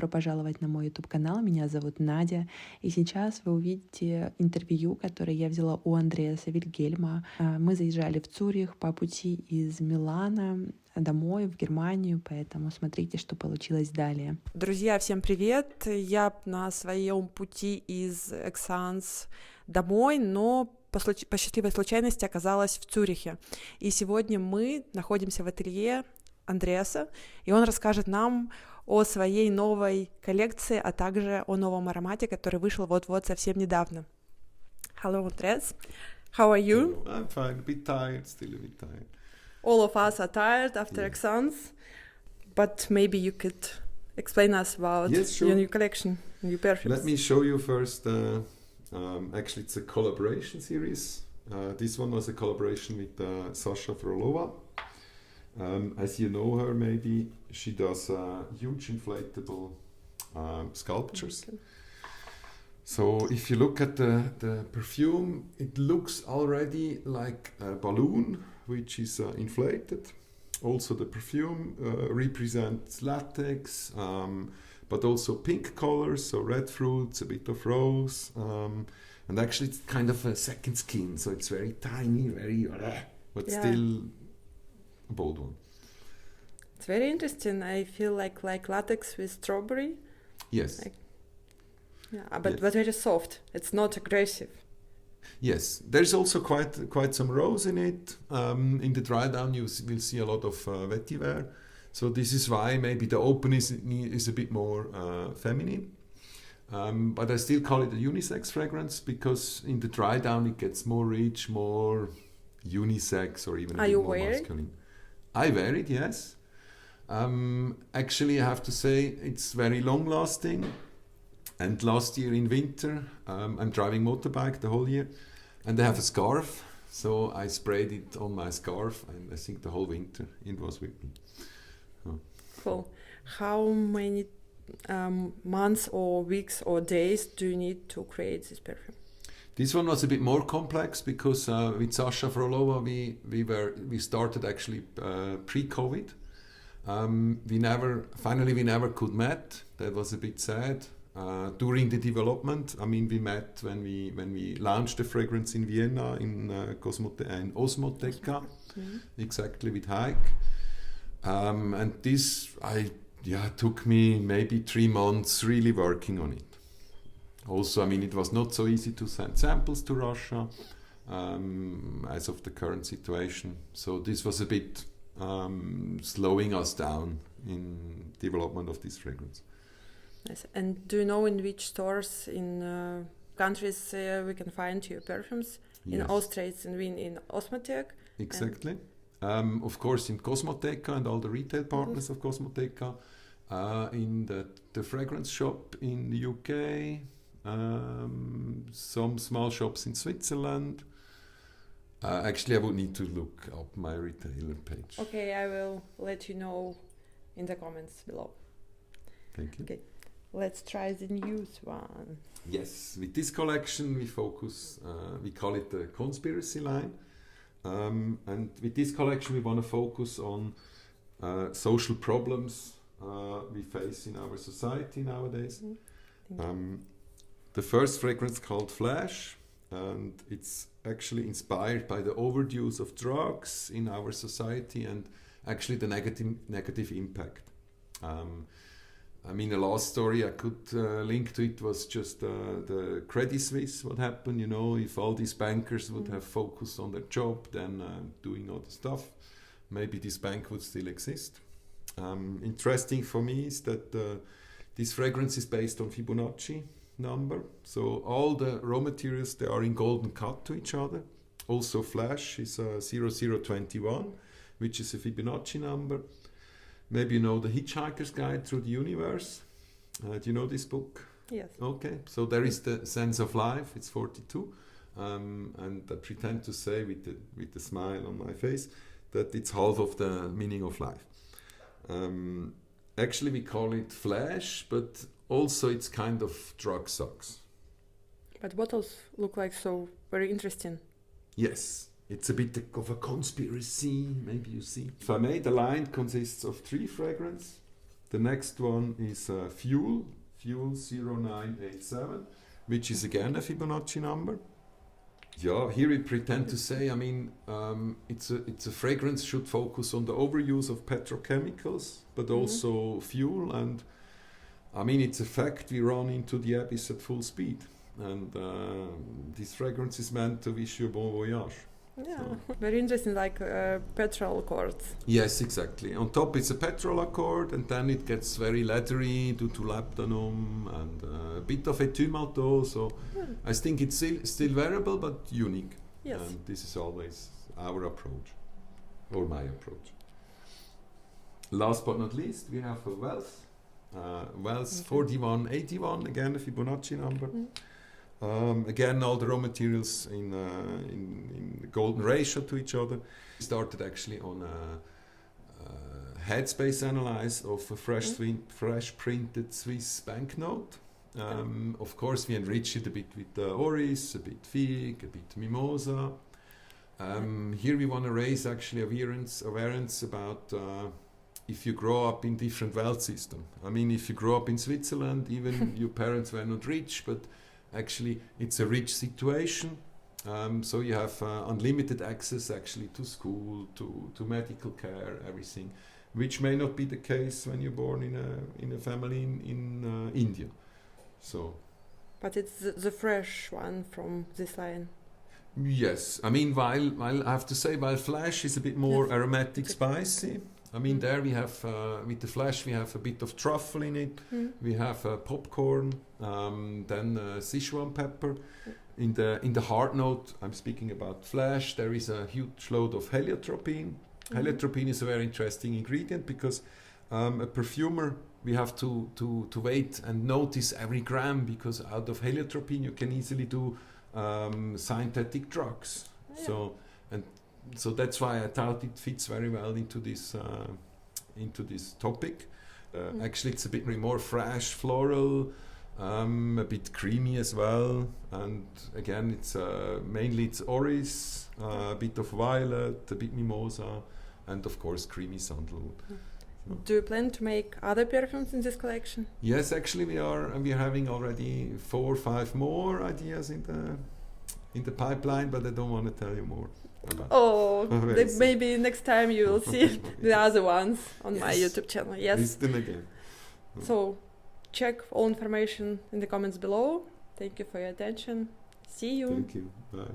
Добро пожаловать на мой YouTube-канал, меня зовут Надя, и сейчас вы увидите интервью, которое я взяла у Андреаса Вильгельма. Мы заезжали в Цюрих по пути из Милана домой, в Германию, поэтому смотрите, что получилось далее. Друзья, всем привет! Я на своем пути из Esxence домой, но по счастливой случайности оказалась в Цюрихе. И сегодня мы находимся в ателье Андреаса, и он расскажет нам о своей новой коллекции, а также о новом аромате, который вышел вот-вот совсем недавно. Hello, Andreas. How are you? Hello. I'm fine. A bit tired, still a bit tired. All of us are tired after Esxence, but maybe you could explain us about your new collection, new perfumes. Let me show you first. Actually, it's a collaboration series. This one was a collaboration with Sashey Froloway. As you know her, maybe she does huge inflatable sculptures. Okay. So if you look at the perfume, it looks already like a balloon, which is inflated. Also the perfume represents latex, but also pink colors, so red fruits, a bit of rose. And actually it's kind of a second skin, so it's very tiny, but still a bold one. It's very interesting. I feel like latex with strawberry. Yes. But very soft. It's not aggressive. Yes, there's also quite some rose in it. In the dry down you will see a lot of vetiver. So this is why maybe the openness is a bit more feminine. But I still call it a unisex fragrance because in the dry down it gets more rich, more unisex, or even a bit more masculine. I wear it, yes. Actually, I have to say it's very long lasting. And last year in winter, I'm driving motorbike the whole year, and I have a scarf, so I sprayed it on my scarf, and I think the whole winter it was with me. Cool. How many months or weeks or days do you need to create this perfume? This one was a bit more complex because with Sashey Froloway we started actually pre-COVID. We never could meet. That was a bit sad. During the development, I mean, we met when we launched the fragrance in Vienna in Osmoteca, exactly with Heike. And this took me maybe 3 months really working on it. Also, I mean, it was not so easy to send samples to Russia as of the current situation. So this was a bit slowing us down in development of this fragrance. Yes. And do you know in which stores in countries we can find your perfumes? Yes. In Austria it's in Osmoteca? Exactly. Of course in Cosmoteca and all the retail partners of Cosmoteca. In the fragrance shop in the UK. Some small shops in Switzerland. Actually, I would need to look up my retailer page. Okay, I will let you know in the comments below. Thank you. Okay. Let's try the newest one. Yes, with this collection we focus, we call it the conspiracy line. And with this collection we want to focus on social problems we face in our society nowadays. The first fragrance called Flash, and it's actually inspired by the overdose of drugs in our society and actually the negative impact. I mean, the last story I could link to it was just the Credit Suisse, what happened, you know, if all these bankers would have focused on their job, then doing all the stuff, maybe this bank would still exist. Interesting for me is that this fragrance is based on Fibonacci number, so all the raw materials, they are in golden cut to each other. Also Flash is 0021, which is a Fibonacci number. Maybe you know The Hitchhiker's Guide Through the Universe. Do you know this book? Yes. Okay, so there is the sense of life, it's 42. And I pretend to say with the smile on my face that it's half of the meaning of life. Actually, we call it Flash, but also it's kind of drug sucks. But bottles look like so very interesting. Yes. It's a bit of a conspiracy, maybe you see. If I may, the line consists of 3 fragrances. The next one is Fuel 0987, which is again a Fibonacci number. Yeah, here we pretend to say, I mean, it's a fragrance should focus on the overuse of petrochemicals, but also fuel. And I mean, it's a fact we run into the abyss at full speed. And this fragrance is meant to wish you a bon voyage. Yeah, so. Very interesting, like petrol accords. Yes, exactly. On top it's a petrol accord, and then it gets very leathery due to labdanum and a bit of etumato. So I think it's still wearable but unique. Yes. And this is always our approach, or my approach. Last but not least, we have a Wealth. Wealth 4181, again a Fibonacci number. Again, all the raw materials in golden ratio to each other. We started actually on a headspace analysis of a fresh printed Swiss banknote. Of course, we enrich it a bit with Oris, a bit fig, a bit mimosa. Here we want to raise actually awareness about if you grow up in different wealth system. I mean, if you grow up in Switzerland, even your parents were not rich, but actually it's a rich situation. So you have unlimited access actually to school, to medical care, everything, which may not be the case when you're born in a family in India. So, but it's the fresh one from this line. Yes, I mean, while I have to say, while Flash is a bit more aromatic, spicy. I mean, there we have with the Flash we have a bit of truffle in it. We have popcorn, then Sichuan pepper. In the hard note, I'm speaking about Flash. There is a huge load of heliotropine. Heliotropine is a very interesting ingredient because a perfumer, we have to wait and notice every gram, because out of heliotropine you can easily do synthetic drugs. Yeah. So that's why I thought it fits very well into this topic. Actually, it's a bit more fresh, floral, a bit creamy as well. And again, it's mainly it's Oris, a bit of violet, a bit mimosa, and of course creamy sandalwood. Do you plan to make other perfumes in this collection? Yes, actually we are having already 4 or 5 more ideas in the pipeline, but I don't want to tell you more. Maybe next time you will see the other ones on my YouTube channel. Yes. Listen again. So check all information in the comments below. Thank you for your attention. See you. Thank you. Bye.